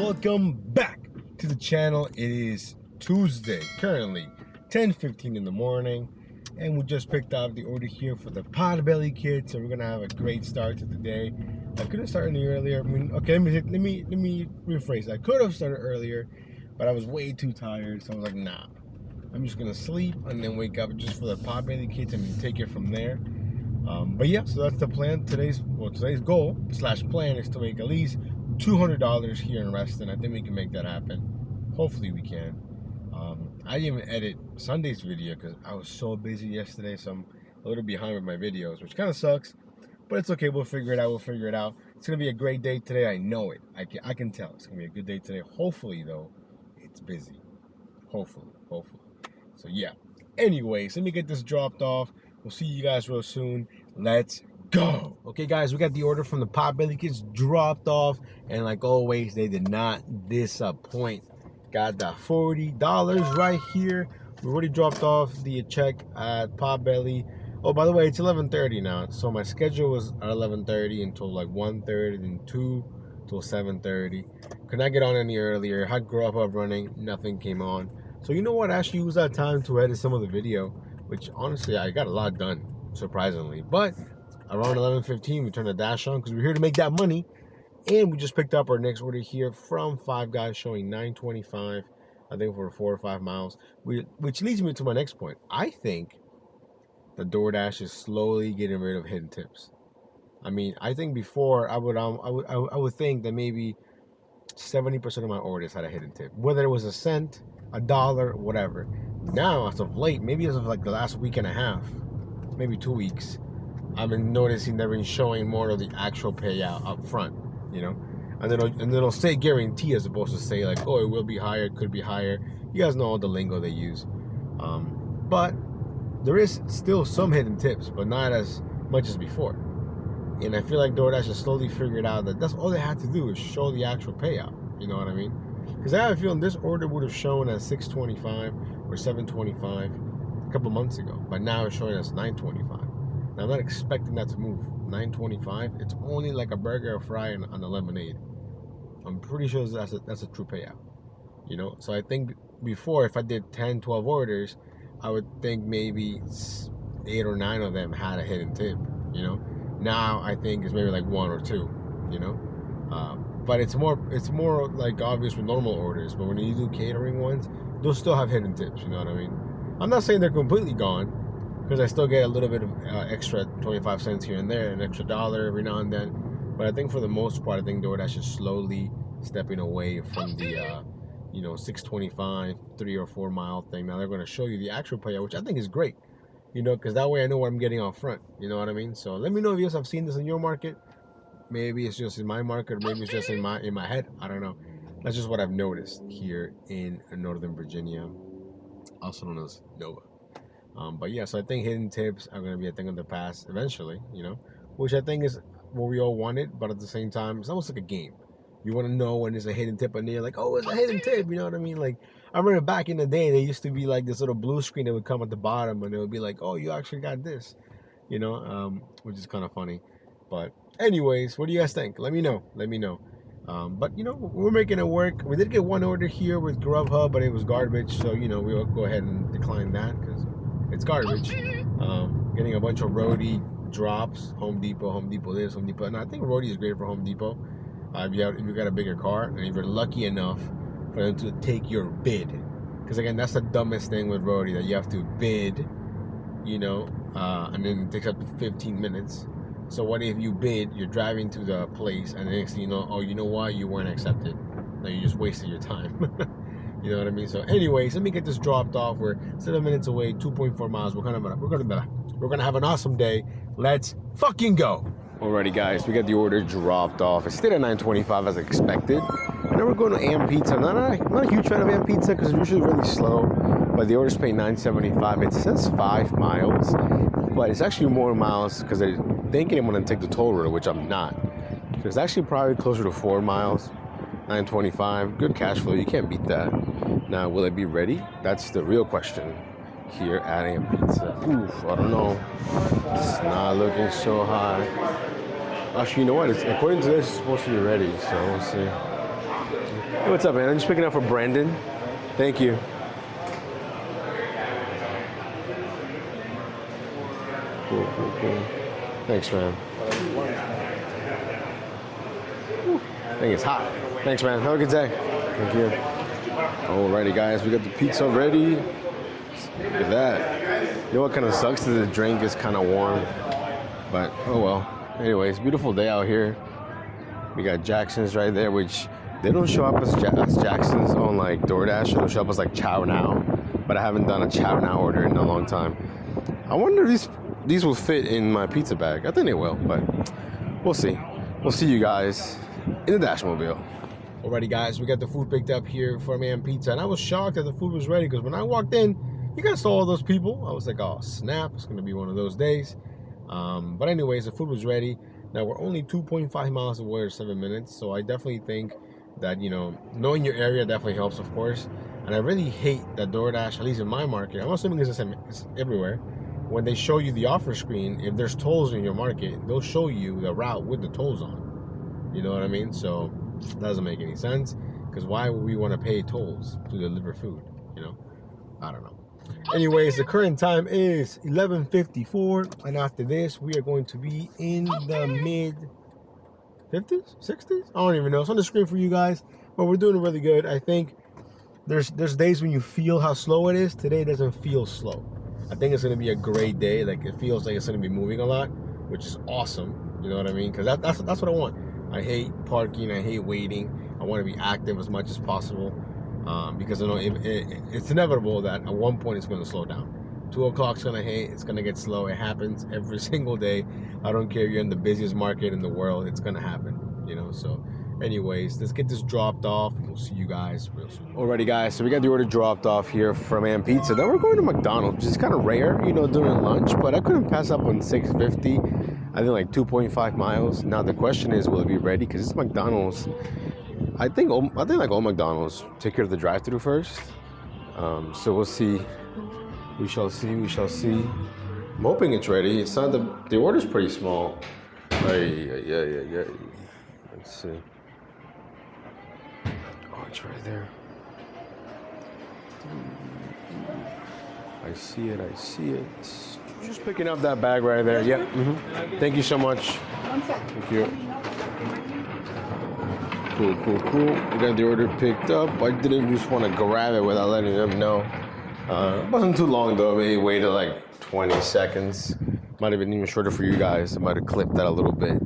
welcome back to the channel. It is Tuesday, currently 10:15 in the morning, and we just picked up the order here for the Potbelly kit, so we're gonna have a great start to the day. I couldn't start any earlier. I mean, okay, let me rephrase. I could have started earlier, but I was way too tired, so I was like, nah, I'm just gonna sleep and then wake up just for the Potbelly kits and take it from there. But yeah, so that's the plan. Today's goal / plan is to make at least $200 here in Reston. I think we can make that happen. Hopefully we can. I didn't even edit Sunday's video because I was so busy yesterday, so I'm a little behind with my videos, which kind of sucks, but it's okay. We'll figure it out. It's gonna be a great day today. I know it. I can tell it's gonna be a good day today. Hopefully though, it's busy. Hopefully. So yeah. Anyways, let me get this dropped off. We'll see you guys real soon. Let's go. Okay, guys, we got the order from the Potbelly kids dropped off, and like always, they did not disappoint. Got that $40 right here. We already dropped off the check at Potbelly. Oh, by the way, it's 11:30 now, so my schedule was at 11:30 until like 1:30, then 2 till 7:30. Could not get on any earlier. Had Grow Up running, nothing came on. So you know what? I actually used that time to edit some of the video, which honestly I got a lot done, surprisingly. But around 11:15 we turned the dash on because we're here to make that money, and we just picked up our next order here from Five Guys showing $9.25, I think, for 4 or 5 miles, which leads me to my next point. I think the DoorDash is slowly getting rid of hidden tips. I mean, I think before I would think that maybe 70% of my orders had a hidden tip, whether it was a cent, a dollar, whatever. Now, as of late, maybe as of like the last week and a half, maybe 2 weeks, I've been noticing they've been showing more of the actual payout up front, you know, and then it'll say guarantee as opposed to say like, oh, it will be higher, it could be higher. You guys know all the lingo they use, but there is still some hidden tips, but not as much as before. And I feel like DoorDash has slowly figured out that that's all they had to do is show the actual payout. You know what I mean? Because I have a feeling this order would have shown as $6.25 or $7.25 a couple months ago, but now it's showing us $9.25. Now I'm not expecting that to move. $9.25. It's only like a burger or fry on the lemonade. I'm pretty sure that's a true payout. You know, so I think before, if I did 10, 12 orders, I would think maybe 8 or 9 of them had a hidden tip. You know, now I think it's maybe like 1 or 2. You know. But it's more like obvious with normal orders. But when you do catering ones, they'll still have hidden tips. You know what I mean? I'm not saying they're completely gone, because I still get a little bit of extra 25 cents here and there, an extra $1 every now and then. But I think for the most part, I think DoorDash is slowly stepping away from the you know, $6.25 3 or 4 mile thing. Now they're going to show you the actual payout, which I think is great. You know, because that way I know what I'm getting out front. You know what I mean? So let me know if you guys have seen this in your market. Maybe it's just in my market, or maybe it's just in my head. I don't know. That's just what I've noticed here in Northern Virginia, also known as Nova. But yeah, so I think hidden tips are going to be a thing of the past eventually, you know, which I think is what we all wanted. But at the same time, it's almost like a game. You want to know when there's a hidden tip, and you're like, oh, it's a hidden tip. You know what I mean? Like, I remember back in the day, there used to be like this little blue screen that would come at the bottom, and it would be like, oh, you actually got this, you know, which is kind of funny. But anyways, what do you guys think? Let me know. But you know, we're making it work. We did get one order here with Grubhub, but it was garbage, so you know, we'll go ahead and decline that because it's garbage. Getting a bunch of roadie drops, Home Depot this, Home Depot. And I think roadie is great for Home Depot. If you got a bigger car, and if you're lucky enough for them to take your bid, because again, that's the dumbest thing with roadie, that you have to bid, you know, and then it takes up to 15 minutes. So what if you bid, you're driving to the place, and the next thing you know, oh, you know what, you weren't accepted. No, you just wasted your time. You know what I mean? So anyways, let me get this dropped off. We're 7 minutes away, 2.4 miles. We're gonna have an awesome day. Let's fucking go. Alrighty, guys, we got the order dropped off. It stayed at $9.25 as expected. And then we're going to AM Pizza. I'm not a huge fan of AM Pizza because it's usually really slow. But the order's paying $9.75. It says 5 miles, but it's actually more miles because they're thinking I'm gonna take the toll road, which I'm not. So it's actually probably closer to 4 miles. $9.25, good cash flow, you can't beat that. Now, will it be ready? That's the real question here at AM Pizza. Oof, I don't know. It's not looking so high. Actually, you know what? According to this, it's supposed to be ready, so we'll see. Hey, what's up, man? I'm just picking up for Brandon. Thank you. Cool, cool, cool. Thanks, man. I think it's hot. Thanks, man. Have a good day. Thank you. Alrighty, guys, we got the pizza ready. Look at that. You know what kind of sucks? That the drink is kind of warm, but oh well. Anyways, beautiful day out here. We got Jackson's right there, which they don't show up as Jackson's on like Doordash. They'll show up as like Chow Now, but I haven't done a Chow Now order in a long time. I wonder if these will fit in my pizza bag. I think they will, but we'll see. We'll see you guys in the Dashmobile. Alrighty, guys, we got the food picked up here from AM Pizza, and I was shocked that the food was ready because when I walked in, you guys saw all those people. I was like, oh snap, it's gonna be one of those days. But anyways, the food was ready. Now we're only 2.5 miles away or 7 minutes, so I definitely think that, you know, knowing your area definitely helps, of course. And I really hate that DoorDash, at least in my market, I'm assuming it's everywhere, when they show you the offer screen, if there's tolls in your market, they'll show you the route with the tolls on. You know what I mean? So it doesn't make any sense, because why would we want to pay tolls to deliver food? You know, I don't know. Anyways, the current time is 11:54, and after this we are going to be in the mid 50s, 60s. I don't even know. It's on the screen for you guys, but we're doing really good. I think there's days when you feel how slow it is. Today doesn't feel slow. I think it's gonna be a great day. Like, it feels like it's gonna be moving a lot, which is awesome. You know what I mean? Because that's what I want. I hate parking. I hate waiting. I want to be active as much as possible, because I know it's inevitable that at one point it's going to slow down. 2 o'clock's going to hit. It's going to get slow. It happens every single day. I don't care if you're in the busiest market in the world. It's going to happen. You know. So, anyways, let's get this dropped off, and we'll see you guys real soon. Alrighty, guys. So we got the order dropped off here from AM Pizza. Then we're going to McDonald's, which is kind of rare, you know, during lunch. But I couldn't pass up on 650. I think like 2.5 miles. Now the question is, will it be ready? Because it's McDonald's. I think like all McDonald's take care of the drive-thru first. So we'll see. We shall see. We shall see. I'm hoping it's ready. It's not the order's pretty small. Yeah. Let's see. Oh, it's right there. I see it. I see it. Just picking up that bag right there. Yep. Thank you so much. Thank you. Cool. We got the order picked up. I didn't just want to grab it without letting them know. It wasn't too long though. Maybe waited like 20 seconds. Might have been even shorter for you guys. I might have clipped that a little bit.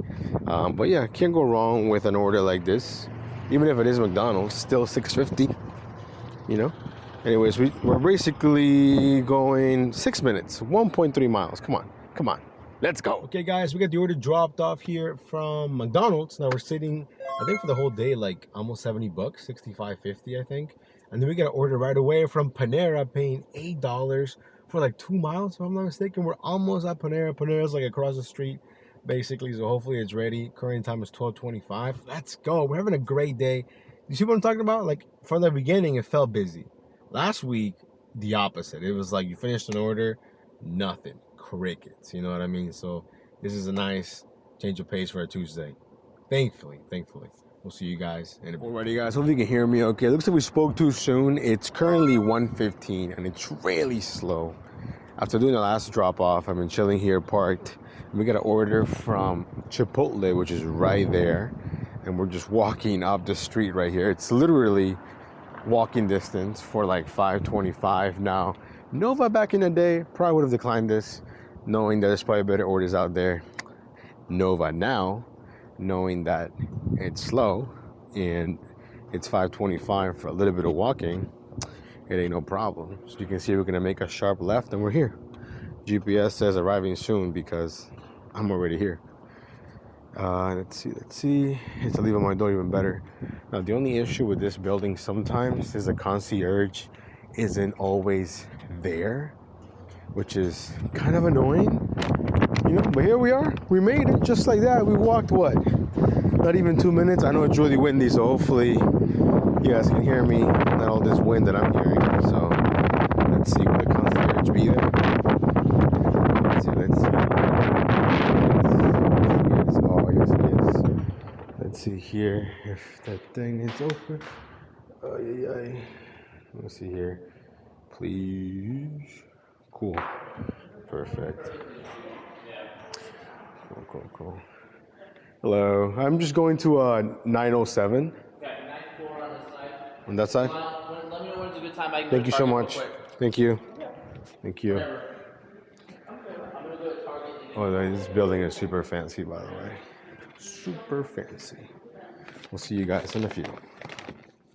But yeah, can't go wrong with an order like this. Even if it is McDonald's, still $6.50. You know. Anyways, we're basically going 6 minutes, 1.3 miles. Come on. Let's go. Okay, guys, we got the order dropped off here from McDonald's. Now we're sitting, I think for the whole day, like almost $70, $65.50, I think. And then we got an order right away from Panera, paying $8 for like 2 miles, if I'm not mistaken. We're almost at Panera. Panera's like across the street, basically. So hopefully it's ready. Current time is 12:25. Let's go. We're having a great day. You see what I'm talking about? Like, from the beginning, it felt busy. Last week, the opposite. It was like you finished an order, nothing. Crickets, you know what I mean? So this is a nice change of pace for a Tuesday. Thankfully. We'll see you guys in a bit. Alrighty, guys, hope you can hear me okay. Looks like we spoke too soon. It's currently 1:15 and it's really slow. After doing the last drop off, I've been chilling here parked. We got an order from Chipotle, which is right there. And we're just walking up the street right here. It's literally walking distance for like $5.25 now. Nova back in the day probably would have declined this, knowing that there's probably better orders out there. Nova now, knowing that it's slow and it's $5.25 for a little bit of walking, it ain't no problem. So you can see we're gonna make a sharp left and we're here. GPS says arriving soon because I'm already here. Let's see. It's to leave on my door even better. Now, the only issue with this building sometimes is the concierge isn't always there, which is kind of annoying, you know, but here we are. We made it just like that. We walked, what? Not even 2 minutes. I know it's really windy, so hopefully you guys can hear me, not all this wind that I'm hearing. So let's see, will the concierge be there? Let's see. Oh, yes, he is. Let's Let's see here if that thing is open. Let me see here. Please. Cool. Perfect. Cool. Hello. I'm just going to 907. Okay, 94 on this side. On that side? Let me know when it's a good time. I can Thank you so much. Thank you. Yeah. Thank you. Whatever. I'm gonna go to Target. Oh, this building is super fancy, by the way. Super fancy. We'll see you guys in a few.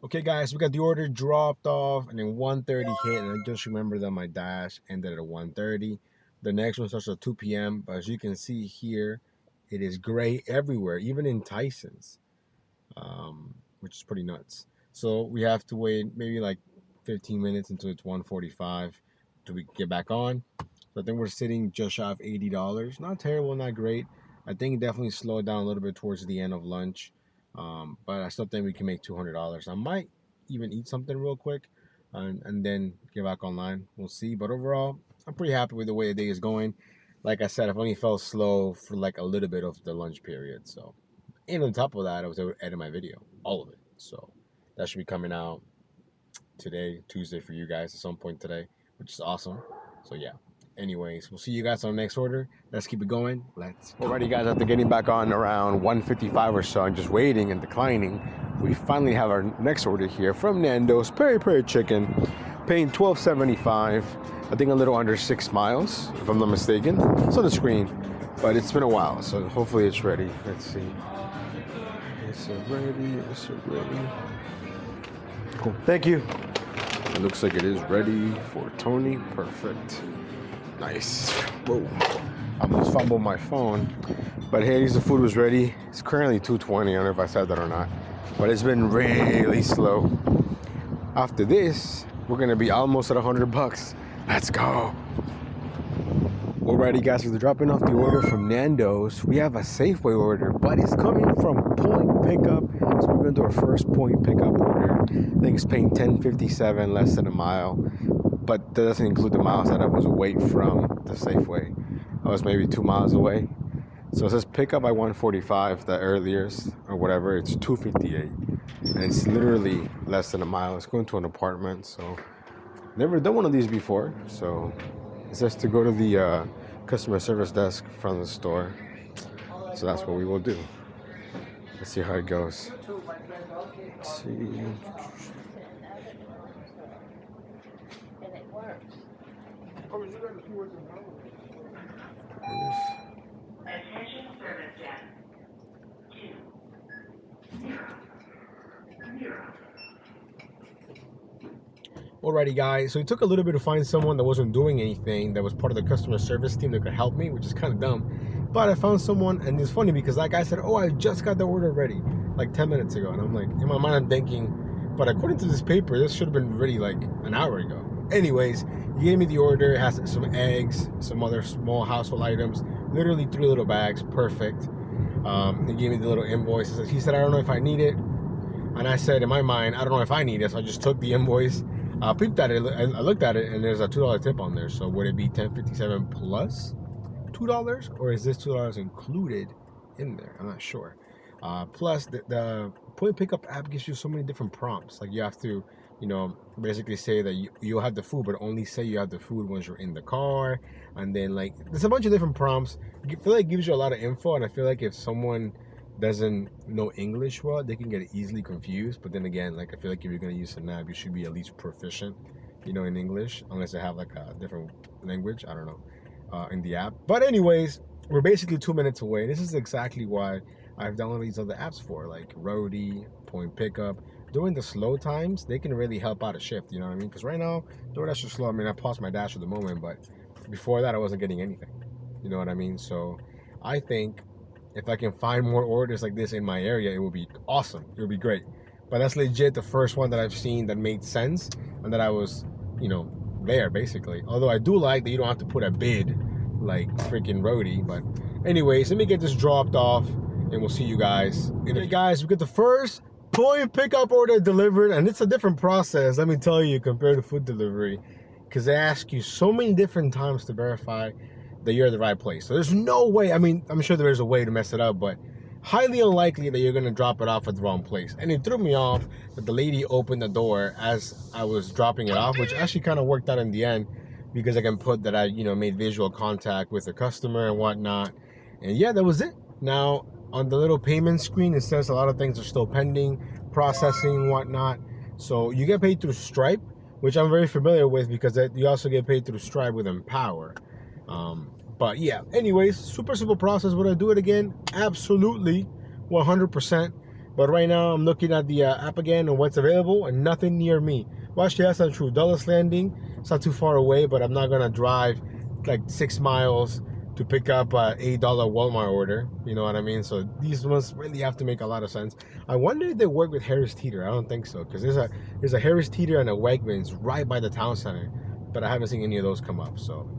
Okay, guys, we got the order dropped off, and then 1:30 hit, and I just remember that my dash ended at 1:30. The next one starts at 2 p.m., but as you can see here, it is gray everywhere, even in Tyson's, which is pretty nuts. So we have to wait maybe like 15 minutes until it's 1:45 till we get back on. So I think we're sitting just shy of $80. Not terrible, not great. I think it definitely slowed down a little bit towards the end of lunch. But I still think we can make $200. I might even eat something real quick and then get back online. We'll see. But overall, I'm pretty happy with the way the day is going. Like I said, I've only felt slow for like a little bit of the lunch period. So, and on top of that, I was able to edit my video, all of it. So that should be coming out today, Tuesday for you guys at some point today, which is awesome. So yeah. Anyways, we'll see you guys on the next order. Let's keep it going. Let's go. Alrighty, guys, after getting back on around 1:55 or so and just waiting and declining, we finally have our next order here from Nando's Peri Chicken, paying $12.75. I think a little under 6 miles, if I'm not mistaken. It's on the screen, but it's been a while, so hopefully it's ready. Let's see. Is it ready? Is it ready? Cool. Thank you. It looks like it is ready for Tony. Perfect. Nice. Whoa. I almost fumbled my phone. But hey, at least the food was ready. It's currently 2:20. I don't know if I said that or not. But it's been really slow. After this, we're gonna be almost at $100. Let's go. Alrighty, guys, we're dropping off the order from Nando's. We have a Safeway order, but it's coming from point pickup. So we're gonna do our first point pickup order. I think it's paying $10.57, less than a mile. But that doesn't include the miles that I was away from the Safeway. I was maybe 2 miles away. So it says pick up by 1:45, the earliest, or whatever. It's 2:58. And it's literally less than a mile. It's going to an apartment. So never done one of these before. So it says to go to the customer service desk from the store. So that's what we will do. Let's see how it goes. Let's see. Attention service desk. 200. Alrighty, guys, so it took a little bit to find someone that wasn't doing anything, that was part of the customer service team that could help me, which is kind of dumb. But I found someone, and it's funny because that guy said, oh, I just got the order ready like 10 minutes ago. And I'm like, in my mind, I'm thinking, but according to this paper, this should have been ready like an hour ago. Anyways, he gave me the order. It has some eggs, some other small household items, literally 3 little bags, perfect. He gave me the little invoice. He said, I don't know if I need it. And I said, in my mind, I don't know if I need it. So I just took the invoice. I peeped at it, I looked at it, and there's a $2 tip on there. So would it be $10.57 plus $2, or is this $2 included in there? I'm not sure. Plus, the point pickup app gives you so many different prompts. Like you have to, you know, basically say that you'll have the food, but only say you have the food once you're in the car. And then like there's a bunch of different prompts. I feel like it gives you a lot of info, and I feel like if someone doesn't know English well, they can get easily confused. But then again, like I feel like if you're gonna use an app, you should be at least proficient, you know, in English, unless they have like a different language, I don't know, in the app. But anyways, we're basically 2 minutes away. This is exactly why I've downloaded these other apps for, like Roadie, Point Pickup. During the slow times, they can really help out a shift, you know what I mean? Because right now, Doordash is slow. I mean, I paused my dash at the moment, but before that, I wasn't getting anything. You know what I mean? So I think if I can find more orders like this in my area, it would be awesome. It would be great. But that's legit the first one that I've seen that made sense and that I was, you know, there basically. Although I do like that you don't have to put a bid like freaking Roadie. But anyways, let me get this dropped off and we'll see you guys. Okay, guys, we got the first point pickup order delivered, and it's a different process, let me tell you, compared to food delivery, because they ask you so many different times to verify that you're at the right place. So there's no way, I mean, I'm sure there is a way to mess it up, but highly unlikely that you're gonna drop it off at the wrong place. And it threw me off that the lady opened the door as I was dropping it off, which actually kind of worked out in the end because I can put that I, made visual contact with the customer and whatnot. And yeah, that was it. Now, on the little payment screen, it says a lot of things are still pending, processing and whatnot. So you get paid through Stripe, which I'm very familiar with because you also get paid through Stripe with Empower. But yeah, anyways, super simple process. Would I do it again? Absolutely, 100%. But right now I'm looking at the app again and what's available, and nothing near me. Well, actually, that's not true. Dulles Landing, it's not too far away, but I'm not gonna drive like 6 miles to pick up a $8 Walmart order. You know what I mean? So these ones really have to make a lot of sense. I wonder if they work with Harris Teeter. I don't think so, because there's a Harris Teeter and a Wegmans right by the town center, but I haven't seen any of those come up. So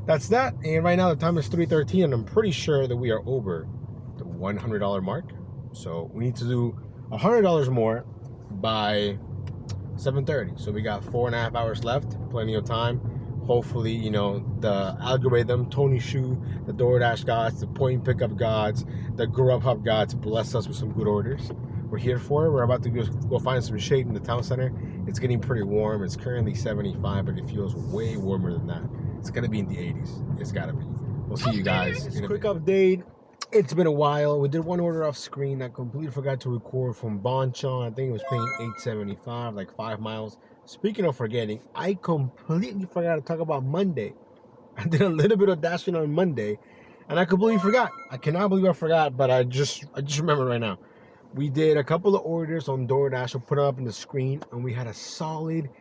that's that. And right now the time is 3:13, and I'm pretty sure that we are over the $100 mark. So we need to do $100 more by 7:30. So we got 4.5 hours left, plenty of time. Hopefully, the algorithm, Tony Shu, the DoorDash gods, the point pickup gods, the Grubhub gods bless us with some good orders. We're here for it. We're about to go find some shade in the town center. It's getting pretty warm. It's currently 75, but it feels way warmer than that. It's gonna be in the 80s. It's gotta be. We'll see you guys in a quick update. It's been a while. We did one order off screen. I completely forgot to record from Bonchon. I think it was paying $8.75, like 5 miles. Speaking of forgetting, I completely forgot to talk about Monday. I did a little bit of dashing on Monday, and I completely forgot. I cannot believe I forgot, but I just remember right now. We did a couple of orders on DoorDash. I put it up on the screen, and we had a solid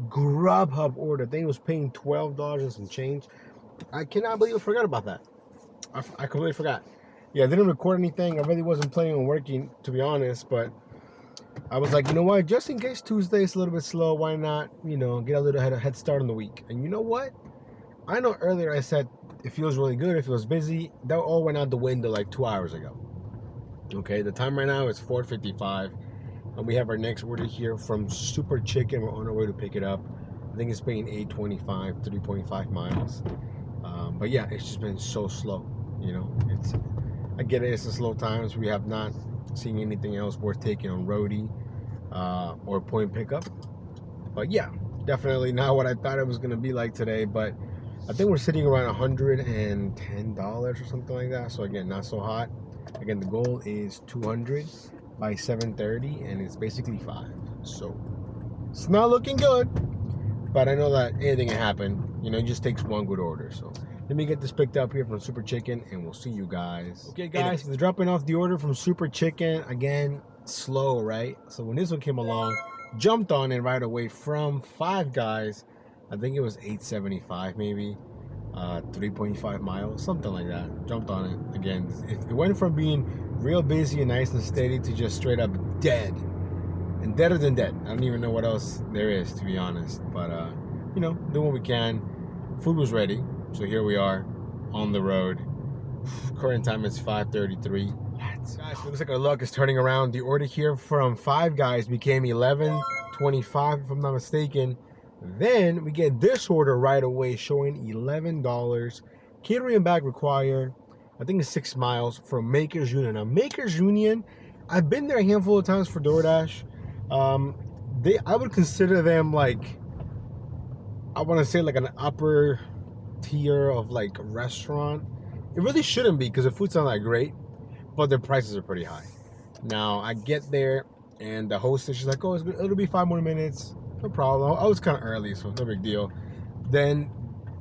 Grubhub order. I think it was paying $12 and some change. I cannot believe I forgot about that. I completely forgot. Yeah, I didn't record anything. I really wasn't planning on working, to be honest, but I was like, you know what, just in case Tuesday is a little bit slow, why not, get a little head start on the week. And you know what? I know earlier I said it feels really good, it feels busy. That all went out the window like 2 hours ago. Okay, the time right now is 4:55, and we have our next order here from Super Chicken. We're on our way to pick it up. I think it's paying $8.25, 3.5 miles. But yeah, it's just been so slow. I get it, it's a slow times. We have not seen anything else worth taking on roadie or point pickup. But yeah, definitely not what I thought it was gonna be like today. But I think we're sitting around $110 or something like that. So again, not so hot. Again, the goal is 200 by 7:30, and it's basically 5. So it's not looking good, but I know that anything can happen. It just takes one good order. So let me get this picked up here from Super Chicken, and we'll see you guys. Okay, guys, they're dropping off the order from Super Chicken. Again, slow, right? So when this one came along, jumped on it right away from Five Guys. I think it was $8.75 maybe. 3.5 miles, something like that. Jumped on it. Again, it went from being real busy and nice and steady to just straight up dead. And deader than dead. I don't even know what else there is, to be honest. But, do what we can. Food was ready. So here we are on the road. Current time is 5:33. Guys, looks like our luck is turning around. The order here from Five Guys became $11.25, if I'm not mistaken. Then we get this order right away showing $11. Catering bag required. I think it's 6 miles from Makers Union. Now, Makers Union, I've been there a handful of times for DoorDash. I would consider them like, I want to say like an upper tier of like a restaurant. It really shouldn't be because the food's not that great, but their prices are pretty high. Now I get there and the hostess is like, oh, it'll be 5 more minutes. No problem. I was kind of early, so no big deal. Then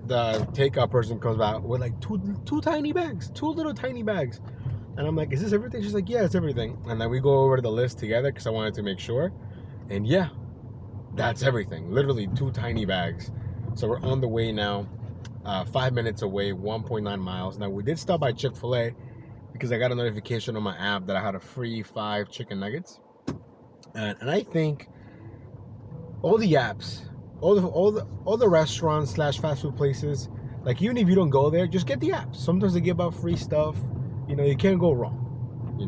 the takeout person comes back with like two tiny bags, 2 little tiny bags. And I'm like, is this everything? She's like, yeah, it's everything. And then we go over to the list together because I wanted to make sure. And yeah, that's everything. Literally 2 tiny bags. So we're on the way now. 5 minutes away, 1.9 miles. Now we did stop by Chick-fil-A because I got a notification on my app that I had a free 5 chicken nuggets. And I think all the apps, all the restaurants / fast food places, like even if you don't go there, just get the apps. Sometimes they give out free stuff. You can't go wrong.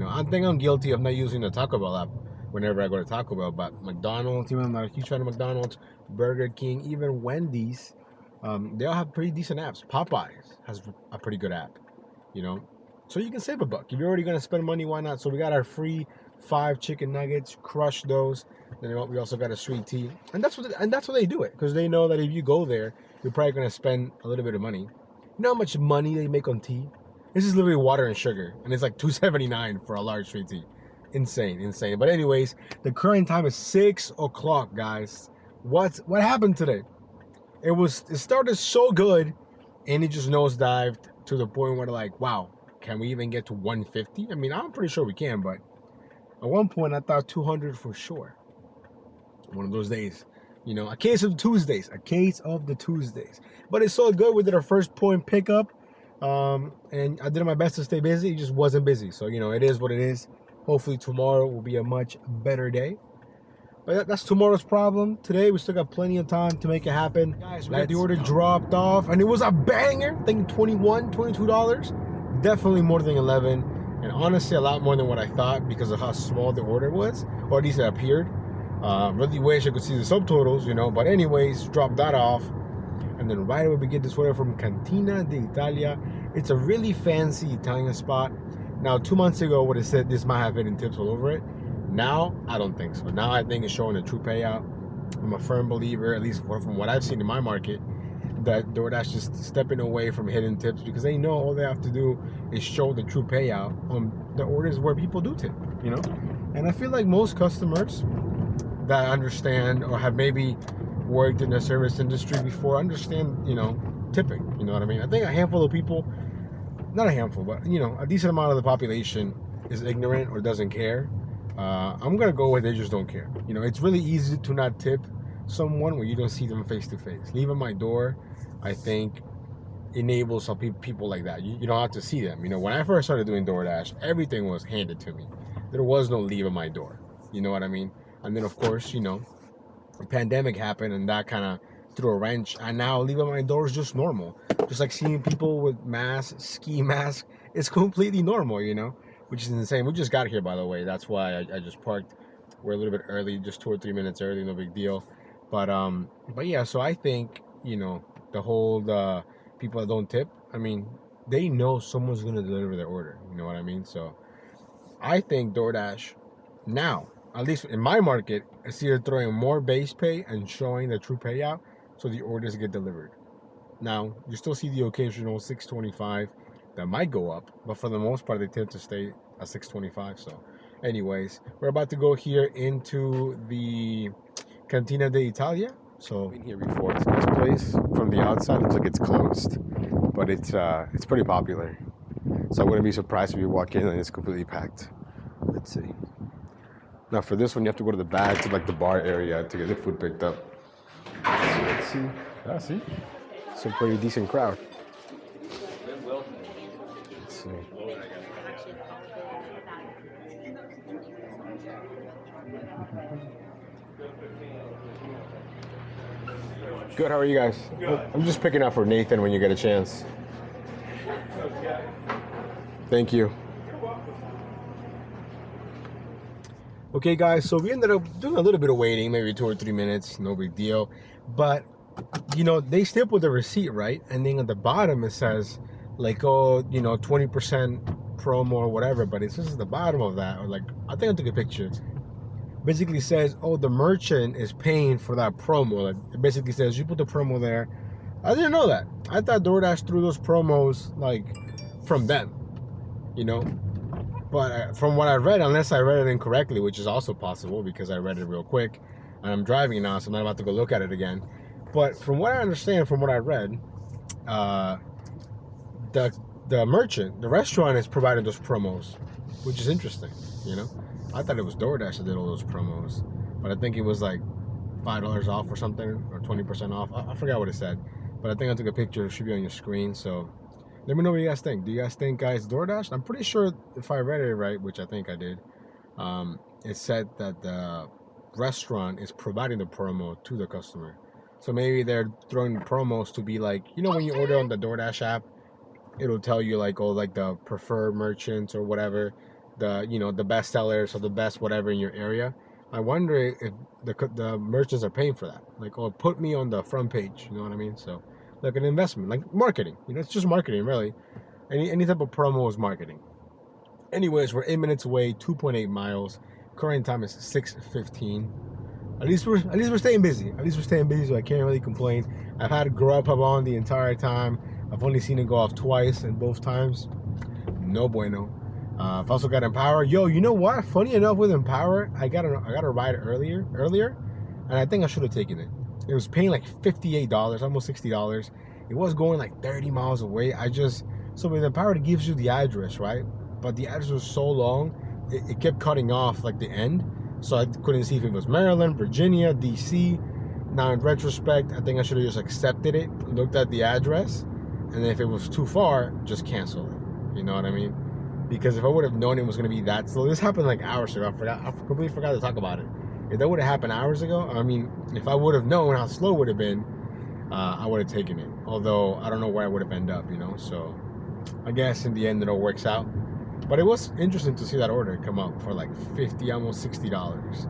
I think I'm guilty of not using the Taco Bell app whenever I go to Taco Bell. But McDonald's, even I'm not a huge fan of McDonald's, Burger King, even Wendy's, they all have pretty decent apps. Popeyes has a pretty good app. So you can save $1. If you're already gonna spend money, why not? So we got our free 5 chicken nuggets, crush those. Then we also got a sweet tea, and that's what they do it, because they know that if you go there, you're probably gonna spend a little bit of money. You know how much money they make on tea? This is literally water and sugar, and it's like $2.79 for a large sweet tea. Insane. But anyways, the current time is 6 o'clock, guys. What happened today? It started so good, and it just nosedived to the point where like, wow, can we even get to 150? I mean, I'm pretty sure we can, but at one point I thought 200 for sure. One of those days, you know, a case of the Tuesdays. But it's so good. We did our first point pickup, and I did my best to stay busy. It just wasn't busy, so you know, it is what it is. Hopefully tomorrow will be a much better day. But that's tomorrow's problem. Today we still got plenty of time to make it happen. Guys, we got the order dropped off, and it was a banger. I think $22. Definitely more than 11, and honestly a lot more than what I thought because of how small the order was, or at least it appeared. Really wish I could see the subtotals, you know. But anyways, dropped that off, and then right away we get this order from Cantina d'Italia. It's a really fancy Italian spot. Now 2 months ago, would have said this might have hidden tips all over it. Now I don't think so. Now I think it's showing a true payout. I'm a firm believer, at least from what I've seen in my market, that DoorDash is stepping away from hidden tips, because they know all they have to do is show the true payout on the orders where people do tip, you know. And I feel like most customers that understand or have maybe worked in the service industry before understand, you know, tipping. You know what I mean? I think a handful of people, not a handful, but you know, a decent amount of the population is ignorant or doesn't care. I'm gonna go with they just don't care. You know, it's really easy to not tip someone when you don't see them face to face. Leave at my door, I think, enables some people like that. You don't have to see them. You know, when I first started doing DoorDash, everything was handed to me. There was no leave at my door. You know what I mean? And then of course, you know, the pandemic happened, and that kind of threw a wrench. And now leave at my door is just normal. Just like seeing people with masks, ski masks, it's completely normal, you know, which is insane. We just got here, by the way. That's why I just parked. We're a little bit early, just 2 or 3 minutes early, no big deal. But yeah, so I think, you know, the whole people that don't tip, I mean, they know someone's gonna deliver their order. You know what I mean? So I think DoorDash now, at least in my market, is either throwing more base pay and showing the true payout so the orders get delivered. Now, you still see the occasional $6.25 that might go up, but for the most part, they tend to stay at $6.25. So anyways, we're about to go here into the Cantina d'Italia. So been here before. It's this place from the outside. It looks like it's closed, but it's pretty popular. So I wouldn't be surprised if you walk in and it's completely packed. Let's see. Now for this one, you have to go to the back to like the bar area to get the food picked up. So let's see. Ah, see? It's a pretty decent crowd. Let's see. Good, how are you guys? I'm just picking up for Nathan when you get a chance. Thank you. Okay guys, so we ended up doing a little bit of waiting, maybe 2 or 3 minutes, no big deal. But, you know, they still put the receipt, right? And then at the bottom it says, like, oh, you know, 20% promo or whatever. But it says at the bottom of that, or like, I think I took a picture. Basically says, oh, the merchant is paying for that promo. Like, it basically says, you put the promo there. I didn't know that. I thought DoorDash threw those promos, like, from them, you know? But from what I read, unless I read it incorrectly, which is also possible because I read it real quick, and I'm driving now, so I'm not about to go look at it again. But from what I understand, from what I read, the merchant, the restaurant is providing those promos, which is interesting, you know? I thought it was DoorDash that did all those promos, but I think it was like $5 off or something, or 20% off. I forgot what it said, but I think I took a picture. It should be on your screen, so let me know what you guys think. Do you guys think, guys, DoorDash? I'm pretty sure if I read it right, which I think I did, it said that the restaurant is providing the promo to the customer. So maybe they're throwing promos to be like, you know, when you order on the DoorDash app, it'll tell you like, oh, like the preferred merchants or whatever, the, you know, the best sellers or the best whatever in your area. I wonder if the merchants are paying for that. Like, oh, put me on the front page. You know what I mean? So, like an investment, like marketing. You know, it's just marketing, really. Any type of promo is marketing. Anyways, we're 8 minutes away, 2.8 miles. Current time is 6:15. At least we're staying busy. At least we're staying busy, so I can't really complain. I've had Grubhub on the entire time. I've only seen it go off twice, and both times, no bueno. I've also got Empower. Yo, you know what? Funny enough, with Empower, I got a ride earlier, and I think I should have taken it. It was paying like $58, almost $60. It was going like 30 miles away. So with Empower, it gives you the address, right? But the address was so long, it kept cutting off like the end. So I couldn't see if it was Maryland, Virginia, DC. Now in retrospect, I think I should have just accepted it, looked at the address, and if it was too far, just cancel it. You know what I mean? Because if I would have known it was going to be that slow, this happened like hours ago. I completely forgot to talk about it. If that would have happened hours ago, I mean, if I would have known how slow it would have been, I would have taken it. Although I don't know where I would have ended up, you know. So I guess in the end it all works out. But it was interesting to see that order come up for like $50, almost $60.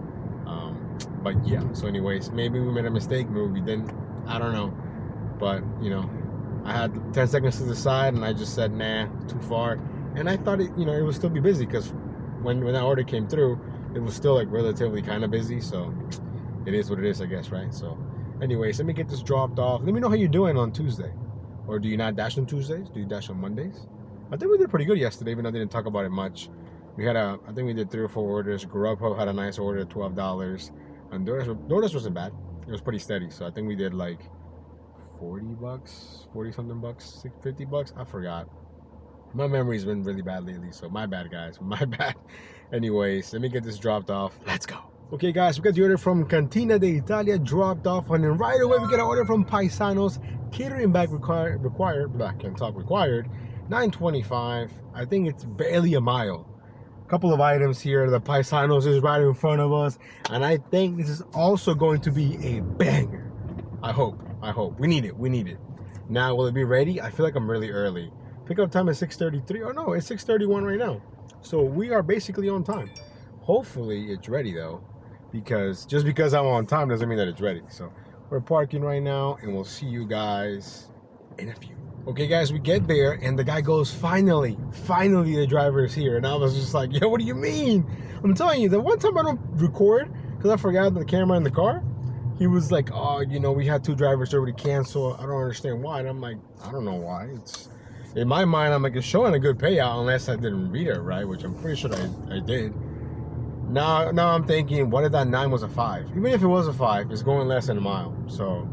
But yeah, so anyways, maybe we made a mistake, maybe we didn't. I don't know. But, you know, I had 10 seconds to decide and I just said, nah, too far. And I thought it would still be busy because when that order came through, it was still like relatively kind of busy. So it is what it is, I guess, right? So anyways, let me get this dropped off. Let me know how you're doing on Tuesday. Or do you not dash on Tuesdays? Do you dash on Mondays? I think we did pretty good yesterday, even though I didn't talk about it much. I think we did 3 or 4 orders. Grubhub had a nice order, $12. And Doordash wasn't bad. It was pretty steady. So I think we did like 40 something bucks, 50 bucks. I forgot. My memory's been really bad lately, so my bad, guys. My bad. Anyways, let me get this dropped off. Let's go. Okay, guys, we got the order from Cantina d'Italia dropped off, and then right away we get an order from Paisanos. Catering bag required. Can't talk, required. $9.25. I think it's barely a mile. A couple of items here. The Paisanos is right in front of us, and I think this is also going to be a banger. I hope. We need it. Now, will it be ready? I feel like I'm really early. Pickup time is 6:33. Oh no, it's 6:31 right now. So we are basically on time. Hopefully it's ready though, because just because I'm on time doesn't mean that it's ready. So we're parking right now, and we'll see you guys in a few. Okay, guys, we get there, and the guy goes, finally, the driver is here. And I was just like, yo, what do you mean? I'm telling you, the one time I don't record because I forgot the camera in the car, he was like, oh, we had 2 drivers already cancel. I don't understand why. And I'm like, I don't know why. It's in my mind, I'm like, it's showing a good payout unless I didn't read it right, which I'm pretty sure I did. Now I'm thinking, what if that 9 was a 5? Even if it was a 5, it's going less than a mile. So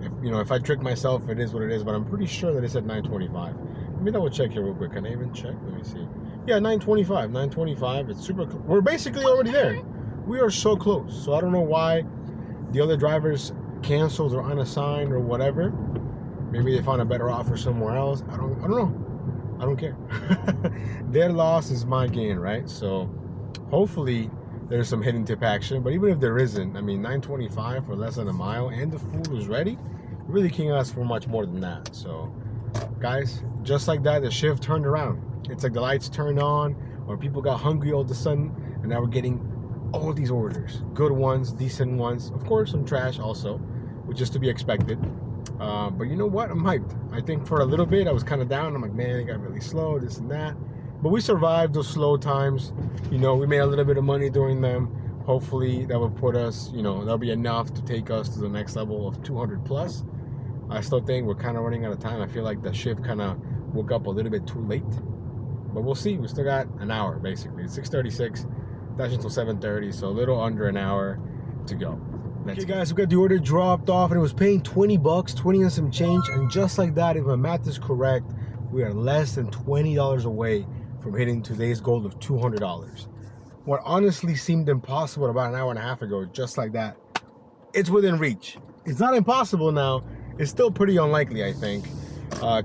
if I trick myself, it is what it is, but I'm pretty sure that it said 925. Let me double check here real quick. Can I even check? Let me see. Yeah, 925. It's super close. We're basically already there. We are so close. So I don't know why the other drivers canceled or unassigned or whatever. Maybe they found a better offer somewhere else. I don't know. I don't care. Their loss is my gain, right? So hopefully there's some hidden tip action. But even if there isn't, I mean, $9.25 for less than a mile, and the food was ready. Really can't ask for much more than that. So guys, just like that, the shift turned around. It's like the lights turned on, or people got hungry all of a sudden, and now we're getting all these orders. Good ones, decent ones. Of course, some trash also, which is to be expected. But you know what? I'm hyped. I think for a little bit I was kind of down. I'm like, man, it got really slow, this and that. But we survived those slow times. We made a little bit of money during them. Hopefully that will put us, that'll be enough to take us to the next level of 200 plus. I still think we're kind of running out of time. I feel like the shift kind of woke up a little bit too late. But we'll see. We still got an hour, basically. It's 6:36. That's until 7:30, so a little under an hour to go. Okay, guys, we got the order dropped off, and it was paying 20 bucks, 20 and some change. And just like that, if my math is correct, we are less than $20 away from hitting today's goal of $200. What honestly seemed impossible about an hour and a half ago, just like that, it's within reach. It's not impossible now. It's still pretty unlikely, I think.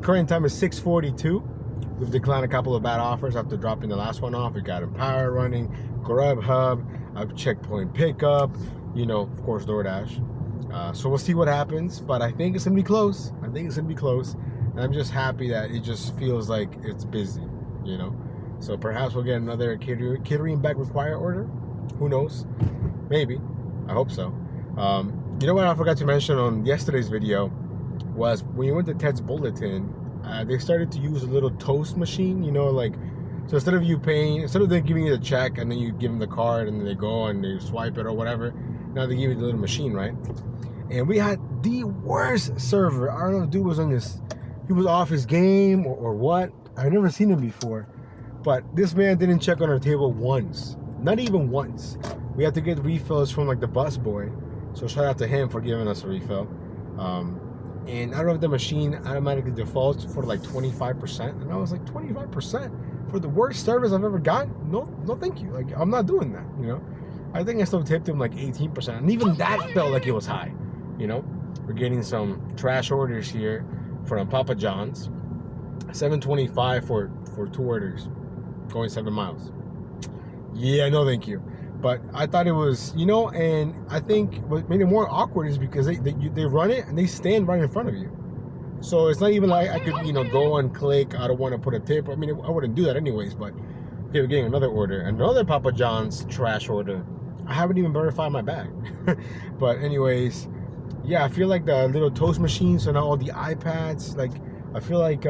Current time is 6:42. We've declined a couple of bad offers after dropping the last one off. We got Empower running, Grubhub, I've checkpoint pickup, of course, Doordash. So we'll see what happens, but I think it's gonna be close. And I'm just happy that it just feels like it's busy, So perhaps we'll get another catering bag required order. Who knows? Maybe. I hope so. You know what I forgot to mention on yesterday's video was when you went to Ted's Bulletin, they started to use a little toast machine, you know, like, so instead of them giving you the check and then you give them the card and then they go and they swipe it or whatever, now they give you the little machine, right? And we had the worst server. I don't know if the dude was he was off his game or what. I've never seen him before. But this man didn't check on our table once. Not even once. We had to get refills from like the bus boy. So shout out to him for giving us a refill. And I don't know if the machine automatically defaults for like 25%. And I was like, 25% for the worst service I've ever gotten? No, thank you. Like, I'm not doing that, you know? I think I still tipped him like 18%. And even that felt like it was high, you know? We're getting some trash orders here from Papa John's. $7.25 for 2 orders, going 7 miles. Yeah, no thank you. But I thought it was, you know, and I think what made it more awkward is because they run it and they stand right in front of you. So it's not even like I could, you know, go and click, I don't want to put a tip. I mean, I wouldn't do that anyways, but okay, we're getting another order. Another Papa John's trash order. I haven't even verified my bag. But anyways, yeah, I feel like the little toast machines and all the iPads, like, I feel like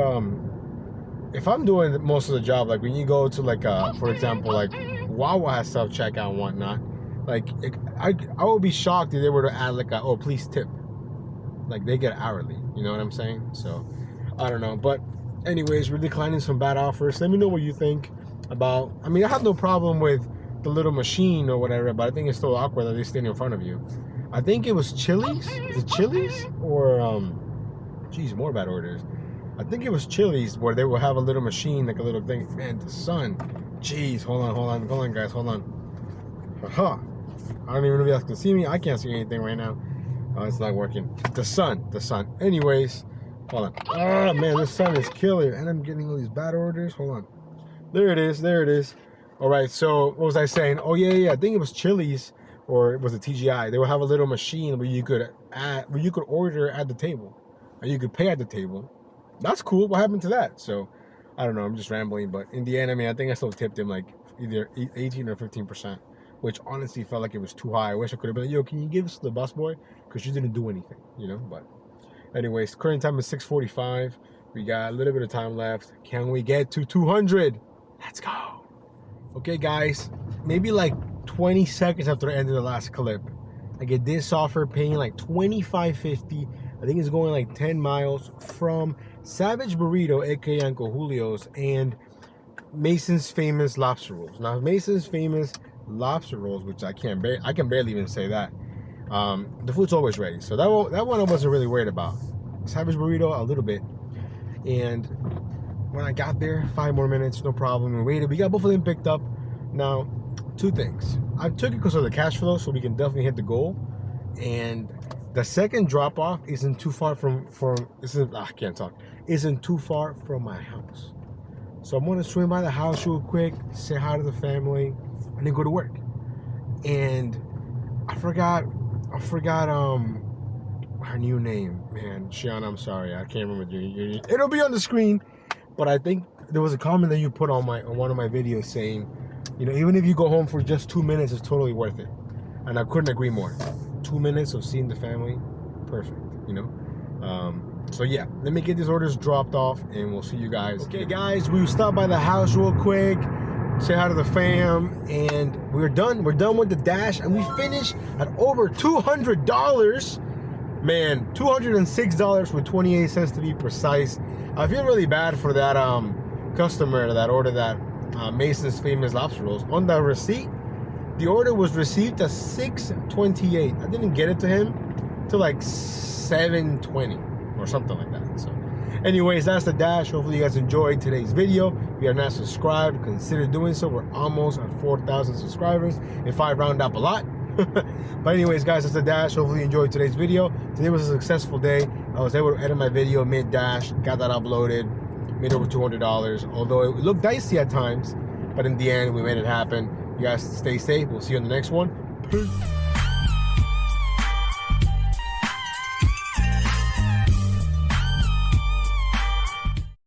if I'm doing most of the job, like when you go to like, for example, like Wawa has self-checkout and whatnot, like I would be shocked if they were to add like a, oh, please tip. Like they get hourly, you know what I'm saying? So, I don't know. But anyways, we're declining some bad offers. Let me know what you think about, I mean, I have no problem with the little machine or whatever, but I think it's still awkward that they stand in front of you. I think it was Chili's. Is it Chili's? Or, geez, more bad orders. I think it was Chili's where they will have a little machine, like a little thing. Man, the sun. Jeez, hold on, guys, hold on. Aha. I don't even know if you guys can see me. I can't see anything right now. Oh, it's not working. The sun. Anyways, hold on. Oh, man, this sun is killer. And I'm getting all these bad orders. Hold on. There it is. All right, so what was I saying? Oh, yeah. I think it was Chili's or it was a TGI. They will have a little machine where you could order at the table. And you could pay at the table. That's cool. What happened to that? So, I don't know. I'm just rambling. But in the end, I mean, I think I still tipped him like either 18 or 15%, which honestly felt like it was too high. I wish I could have been like, yo, can you give this to the busboy? Because you didn't do anything, you know? But anyways, current time is 6:45. We got a little bit of time left. Can we get to 200? Let's go. Okay, guys. Maybe like 20 seconds after the end of the last clip, I get this offer paying like $25.50. I think it's going like 10 miles from Savage Burrito, aka Uncle Julio's, and Mason's Famous Lobster Rolls. Now, Mason's Famous Lobster Rolls, which I can barely even say that. The food's always ready, so that one I wasn't really worried about. Savage Burrito, a little bit. And when I got there, 5 more minutes, no problem. We waited. We got both of them picked up. Now, 2 things. I took it because of the cash flow, so we can definitely hit the goal. And the second drop off isn't too far isn't too far from my house. So I'm gonna swing by the house real quick, say hi to the family, and then go to work. And I forgot her new name, man. Shiana, I'm sorry, I can't remember you. It'll be on the screen, but I think there was a comment that you put on one of my videos saying, you know, even if you go home for just 2 minutes, it's totally worth it. And I couldn't agree more. 2 minutes of seeing the family, perfect, you know? So yeah, let me get these orders dropped off and we'll see you guys. Okay guys, we stopped by the house real quick, say hi to the fam, and we're done with the dash, and we finished at over $200. Man, $206 with 28 cents to be precise. I feel really bad for that customer that ordered that Mason's Famous Lobster Rolls. On the receipt, the order was received at 6:28. I didn't get it to him till like 7:20 or something like that. So anyways, that's the dash. Hopefully you guys enjoyed today's video. If you are not subscribed, consider doing so. We're almost at 4,000 subscribers if I round up a lot. But anyways, guys, that's the dash. Hopefully you enjoyed today's video. Today was a successful day. I was able to edit my video mid-dash, got that uploaded, made over $200, although it looked dicey at times, but in the end we made it happen. You guys stay safe. We'll see you on the next one. Peace.